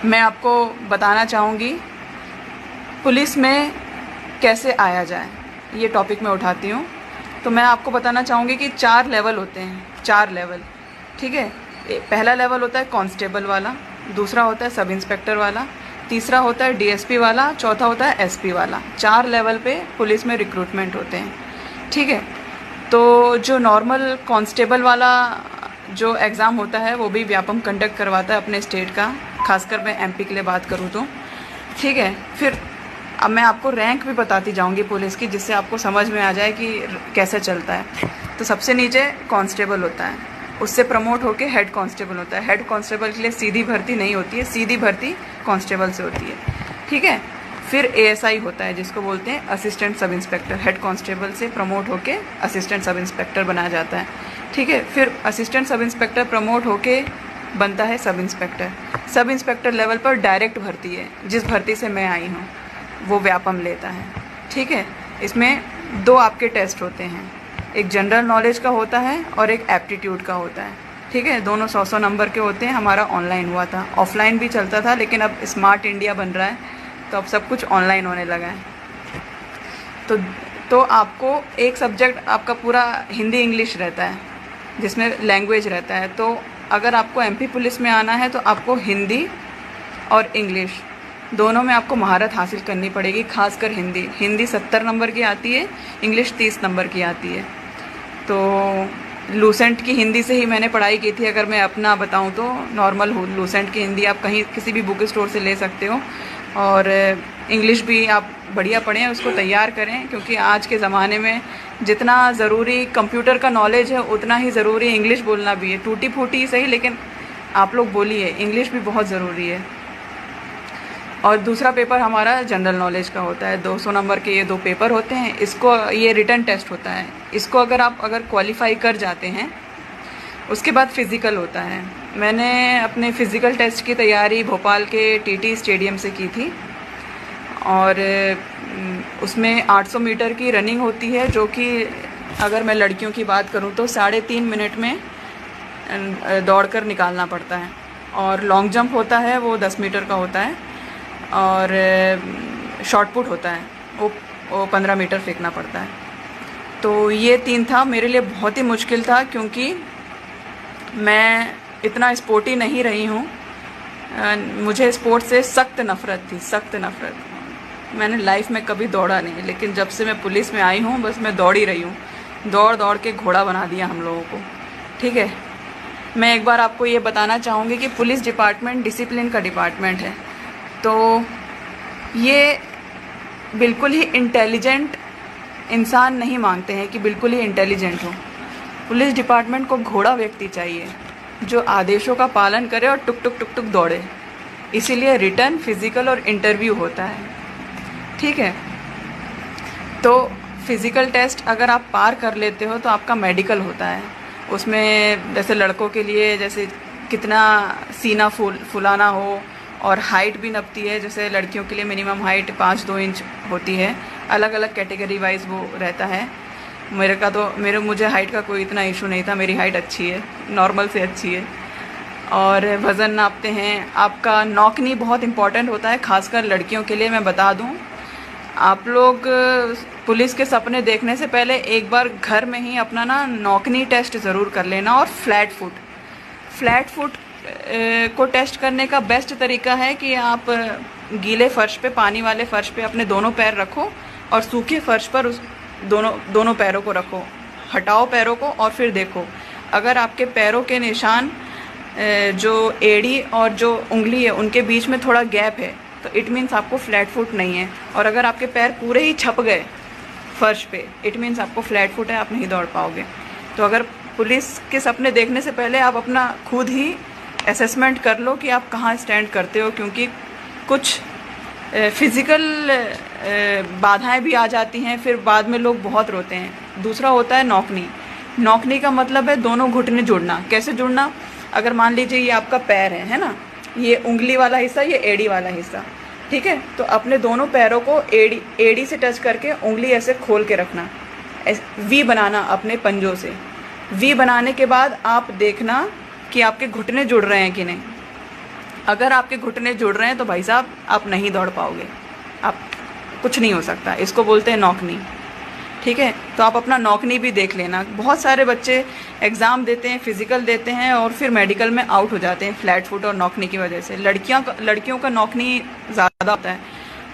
मैं आपको बताना चाहूँगी पुलिस में कैसे आया जाए, ये टॉपिक मैं उठाती हूँ। तो मैं आपको बताना चाहूँगी कि 4 लेवल होते हैं, 4 लेवल, ठीक है। पहला लेवल होता है कांस्टेबल वाला, दूसरा होता है सब इंस्पेक्टर वाला, तीसरा होता है डीएसपी वाला, चौथा होता है एसपी वाला। 4 लेवल पे पुलिस में रिक्रूटमेंट होते हैं, ठीक है। तो जो नॉर्मल कांस्टेबल वाला जो एग्ज़ाम होता है वो भी व्यापम कंडक्ट करवाता है अपने स्टेट का, खासकर मैं एमपी के लिए बात करूँ तो, ठीक है। फिर अब मैं आपको रैंक भी बताती जाऊंगी पुलिस की, जिससे आपको समझ में आ जाए कि कैसे चलता है। तो सबसे नीचे कांस्टेबल होता है, उससे प्रमोट होके हेड कांस्टेबल होता है। हेड कांस्टेबल के लिए सीधी भर्ती नहीं होती है, सीधी भर्ती कांस्टेबल से होती है, ठीक है। फिर एएसआई होता है, जिसको बोलते हैं assistant sub inspector. Head constable से प्रमोट होके असिस्टेंट सब इंस्पेक्टर बनाया जाता है, ठीक है। फिर असिस्टेंट सब इंस्पेक्टर प्रमोट होके बनता है sub inspector. Sub inspector level पर डायरेक्ट भर्ती है, जिस भर्ती से मैं आई हूँ वो व्यापम लेता है, ठीक है। इसमें 2 आपके टेस्ट होते हैं, एक जनरल नॉलेज का होता है और एक एप्टीट्यूड का होता है, ठीक है। दोनों 100-100 नंबर के होते हैं। हमारा ऑनलाइन हुआ था, ऑफलाइन भी चलता था, लेकिन अब स्मार्ट इंडिया बन रहा है तो अब सब कुछ ऑनलाइन होने लगा है। तो आपको एक सब्जेक्ट आपका पूरा हिंदी इंग्लिश रहता है, जिसमें लैंग्वेज रहता है। तो अगर आपको एमपी पुलिस में आना है तो आपको हिंदी और इंग्लिश दोनों में आपको महारत हासिल करनी पड़ेगी। खासकर हिंदी 70 नंबर की आती है, इंग्लिश 30 नंबर की आती है। तो लूसेंट की हिंदी से ही मैंने पढ़ाई की थी। अगर मैं अपना बताऊं तो नॉर्मल लूसेंट की हिंदी आप कहीं किसी भी बुक स्टोर से ले सकते हो, और इंग्लिश भी आप बढ़िया पढ़ें, उसको तैयार करें, क्योंकि आज के ज़माने में जितना ज़रूरी कंप्यूटर का नॉलेज है उतना ही ज़रूरी इंग्लिश बोलना भी है। टूटी फूटी सही, लेकिन आप लोग बोलिए, इंग्लिश भी बहुत ज़रूरी है। और दूसरा पेपर हमारा जनरल नॉलेज का होता है। 200 नंबर के ये 2 पेपर होते हैं। इसको ये रिटन टेस्ट होता है। इसको अगर क्वालिफाई कर जाते हैं, उसके बाद फ़िज़िकल होता है। मैंने अपने फ़िज़िकल टेस्ट की तैयारी भोपाल के टीटी स्टेडियम से की थी, और उसमें 800 मीटर की रनिंग होती है, जो कि अगर मैं लड़कियों की बात करूं तो 3.5 मिनट में दौड़कर निकालना पड़ता है। और लॉन्ग जंप होता है, वो 10 मीटर का होता है, और शॉर्ट पुट होता है, वो 15 मीटर फेंकना पड़ता है। तो ये 3 था, मेरे लिए बहुत ही मुश्किल था, क्योंकि मैं इतना स्पोर्टी नहीं रही हूँ। मुझे स्पोर्ट से सख्त नफ़रत थी, सख्त नफ़रत। मैंने लाइफ में कभी दौड़ा नहीं, लेकिन जब से मैं पुलिस में आई हूँ बस मैं दौड़ ही रही हूँ। दौड़ दौड़ के घोड़ा बना दिया हम लोगों को, ठीक है। मैं एक बार आपको ये बताना चाहूँगी कि पुलिस डिपार्टमेंट डिसिप्लिन का डिपार्टमेंट है। तो ये बिल्कुल ही इंटेलिजेंट इंसान नहीं मांगते हैं कि बिल्कुल ही इंटेलिजेंट हो। पुलिस डिपार्टमेंट को घोड़ा व्यक्ति चाहिए, जो आदेशों का पालन करे और टुक टुक टुक टुक दौड़े। इसीलिए रिटन, फिज़िकल और इंटरव्यू होता है, ठीक है। तो फिज़िकल टेस्ट अगर आप पार कर लेते हो तो आपका मेडिकल होता है। उसमें जैसे लड़कों के लिए जैसे कितना सीना फुलाना हो, और हाइट भी नपती है। जैसे लड़कियों के लिए मिनिमम हाइट 5-2 इंच होती है, अलग अलग कैटेगरी वाइज वो रहता है। मुझे हाइट का कोई इतना इशू नहीं था, मेरी हाइट अच्छी है, नॉर्मल से अच्छी है। और वज़न नापते हैं। आपका नौकनी बहुत इम्पॉर्टेंट होता है, खासकर लड़कियों के लिए। मैं बता दूं, आप लोग पुलिस के सपने देखने से पहले एक बार घर में ही अपना ना नौकनी टेस्ट ज़रूर कर लेना। और फ्लैट फुट को टेस्ट करने का बेस्ट तरीका है कि आप गीले फर्श पे, पानी वाले फर्श पे अपने दोनों पैर रखो, और सूखे फर्श पर उस दोनों पैरों को रखो। हटाओ पैरों को और फिर देखो, अगर आपके पैरों के निशान जो एड़ी और जो उंगली है उनके बीच में थोड़ा गैप है तो इट मीन्स आपको फ्लैट फुट नहीं है। और अगर आपके पैर पूरे ही छप गए फर्श पे, इट मीन्स आपको फ्लैट फुट है, आप नहीं दौड़ पाओगे। तो अगर पुलिस के सपने देखने से पहले आप अपना खुद ही असेसमेंट कर लो कि आप कहाँ स्टैंड करते हो, क्योंकि कुछ फिज़िकल बाधाएं भी आ जाती हैं, फिर बाद में लोग बहुत रोते हैं। दूसरा होता है नौकनी का मतलब है दोनों घुटने जुड़ना। कैसे जुड़ना? अगर मान लीजिए ये आपका पैर है ना, ये उंगली वाला हिस्सा, ये एड़ी वाला हिस्सा, ठीक है। तो अपने दोनों पैरों को एड़ी से टच करके उंगली ऐसे खोल के रखना, वी बनाना अपने पंजों से। वी बनाने के बाद आप देखना कि आपके घुटने जुड़ रहे हैं कि नहीं। अगर आपके घुटने जुड़ रहे हैं तो भाई साहब आप नहीं दौड़ पाओगे, आप कुछ नहीं हो सकता। इसको बोलते हैं नौकनी, ठीक है। तो आप अपना नौकनी भी देख लेना। बहुत सारे बच्चे एग्ज़ाम देते हैं, फिज़िकल देते हैं और फिर मेडिकल में आउट हो जाते हैं फ्लैट फुट और नौकनी की वजह से। लड़कियों का नौकनी ज़्यादा होता है,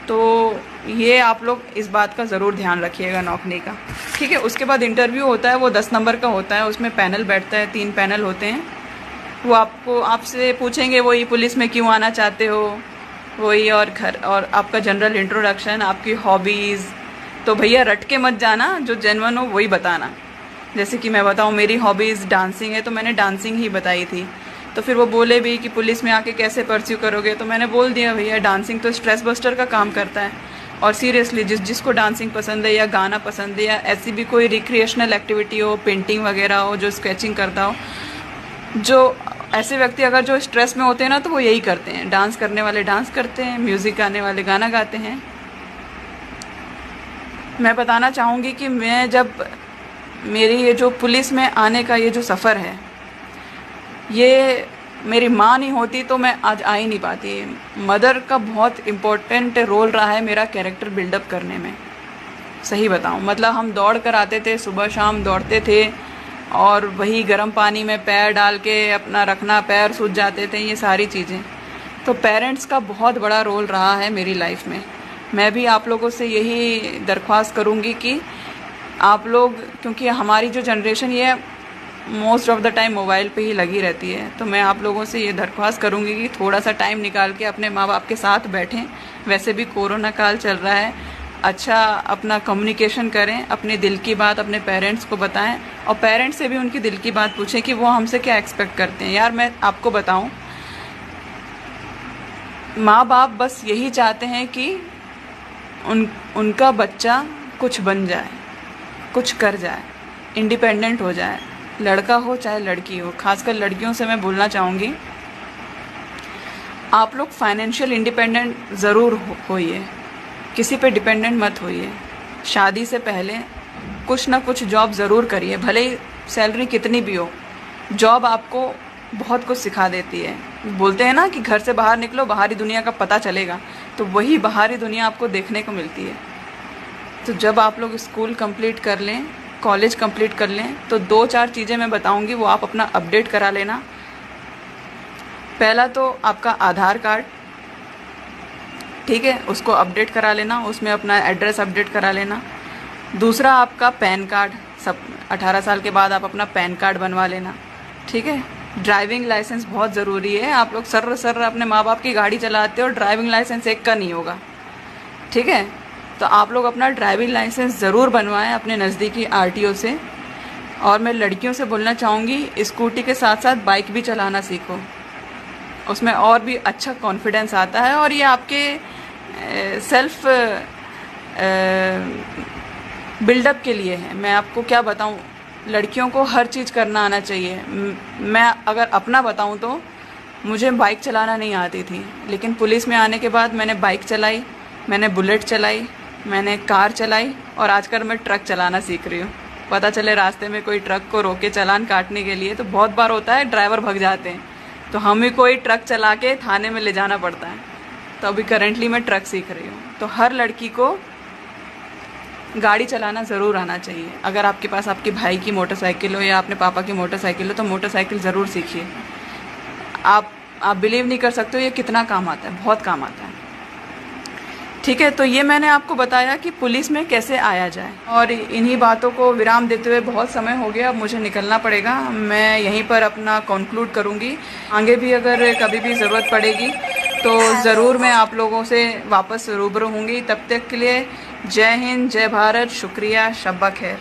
तो ये आप लोग इस बात का ज़रूर ध्यान रखिएगा नौकनी का, ठीक है। उसके बाद इंटरव्यू होता है, वो 10 नंबर का होता है। उसमें पैनल बैठता है, 3 पैनल होते हैं। वो आपसे पूछेंगे वही पुलिस में क्यों आना चाहते हो, वही और आपका जनरल इंट्रोडक्शन, आपकी हॉबीज़। तो भैया रट के मत जाना, जो जेन्युइन हो वही बताना। जैसे कि मैं बताऊँ मेरी हॉबीज़ डांसिंग है, तो मैंने डांसिंग ही बताई थी। तो फिर वो बोले भी कि पुलिस में आके कैसे परस्यू करोगे, तो मैंने बोल दिया भैया डांसिंग तो स्ट्रेस बस्टर का काम करता है। और सीरियसली जिसको डांसिंग पसंद है या गाना पसंद है या ऐसी भी कोई रिक्रिएशनल एक्टिविटी हो, पेंटिंग वगैरह हो, जो स्केचिंग करता हो, जो ऐसे व्यक्ति अगर जो स्ट्रेस में होते हैं ना, तो वो यही करते हैं। डांस करने वाले डांस करते हैं, म्यूज़िक गाने वाले गाना गाते हैं। मैं बताना चाहूँगी कि मैं जब मेरी ये जो पुलिस में आने का ये जो सफ़र है, ये मेरी माँ नहीं होती तो मैं आज आ ही नहीं पाती। मदर का बहुत इम्पोर्टेंट रोल रहा है मेरा कैरेक्टर बिल्डअप करने में। सही बताऊँ, मतलब हम दौड़ कर आते थे, सुबह शाम दौड़ते थे और वही गर्म पानी में पैर डाल के अपना रखना, पैर सूज जाते थे, ये सारी चीज़ें। तो पेरेंट्स का बहुत बड़ा रोल रहा है मेरी लाइफ में। मैं भी आप लोगों से यही दरख्वास्त करूँगी कि आप लोग, क्योंकि हमारी जो जनरेशन ये most of the time mobile पे ही लगी रहती है, तो मैं आप लोगों से ये दरख्वास्त करूँगी कि थोड़ा सा टाइम निकाल के अपने माँ बाप के साथ बैठें। वैसे भी कोरोना काल चल रहा है, अच्छा अपना कम्युनिकेशन करें, अपने दिल की बात अपने पेरेंट्स को बताएं और पेरेंट्स से भी उनकी दिल की बात पूछें कि वो हमसे क्या एक्सपेक्ट करते हैं। यार मैं आपको बताऊं, माँ बाप बस यही चाहते हैं कि उनका बच्चा कुछ बन जाए, कुछ कर जाए, इंडिपेंडेंट हो जाए, लड़का हो चाहे लड़की हो। खासकर लड़कियों से मैं बोलना चाहूँगी, आप लोग फाइनेंशियल इंडिपेंडेंट ज़रूर होइए, किसी पे डिपेंडेंट मत होइए। शादी से पहले कुछ ना कुछ जॉब ज़रूर करिए, भले ही सैलरी कितनी भी हो। जॉब आपको बहुत कुछ सिखा देती है। बोलते हैं ना कि घर से बाहर निकलो, बाहरी दुनिया का पता चलेगा, तो वही बाहरी दुनिया आपको देखने को मिलती है। तो जब आप लोग स्कूल कंप्लीट कर लें, कॉलेज कंप्लीट कर लें, तो 2-4 चीज़ें मैं बताऊंगी, वो आप अपना अपडेट करा लेना। पहला तो आपका आधार कार्ड, ठीक है, उसको अपडेट करा लेना, उसमें अपना एड्रेस अपडेट करा लेना। दूसरा आपका पैन कार्ड, सब 18 साल के बाद आप अपना पैन कार्ड बनवा लेना, ठीक है। ड्राइविंग लाइसेंस बहुत ज़रूरी है। आप लोग सर्र अपने माँ बाप की गाड़ी चलाते हो, ड्राइविंग लाइसेंस एक का नहीं होगा, ठीक है। तो आप लोग अपना ड्राइविंग लाइसेंस ज़रूर बनवाएं अपने नज़दीकी आरटीओ से। और मैं लड़कियों से बोलना चाहूँगी, स्कूटी के साथ साथ बाइक भी चलाना सीखो, उसमें और भी अच्छा कॉन्फिडेंस आता है और ये आपके सेल्फ बिल्डअप के लिए है। मैं आपको क्या बताऊँ, लड़कियों को हर चीज़ करना आना चाहिए। मैं अगर अपना बताऊँ तो मुझे बाइक चलाना नहीं आती थी, लेकिन पुलिस में आने के बाद मैंने बाइक चलाई, मैंने बुलेट चलाई, मैंने कार चलाई और आजकल मैं ट्रक चलाना सीख रही हूँ। पता चले रास्ते में कोई ट्रक को रोके चालान काटने के लिए, तो बहुत बार होता है ड्राइवर भग जाते हैं, तो हमें कोई ट्रक चला के थाने में ले जाना पड़ता है। तो अभी करेंटली मैं ट्रक सीख रही हूँ। तो हर लड़की को गाड़ी चलाना ज़रूर आना चाहिए। अगर आपके पास आपके भाई की मोटरसाइकिल हो या अपने पापा की मोटरसाइकिल हो, तो मोटरसाइकिल ज़रूर सीखिए। आप बिलीव नहीं कर सकते हो ये कितना काम आता है, बहुत काम आता है, ठीक है। तो ये मैंने आपको बताया कि पुलिस में कैसे आया जाए, और इन्हीं बातों को विराम देते हुए बहुत समय हो गया, अब मुझे निकलना पड़ेगा। मैं यहीं पर अपना कंक्लूड करूँगी। आगे भी अगर कभी भी ज़रूरत पड़ेगी तो ज़रूर मैं आप लोगों से वापस रूबरू होंगी। तब तक के लिए जय हिंद, जय भारत, शुक्रिया, शब्बा खैर।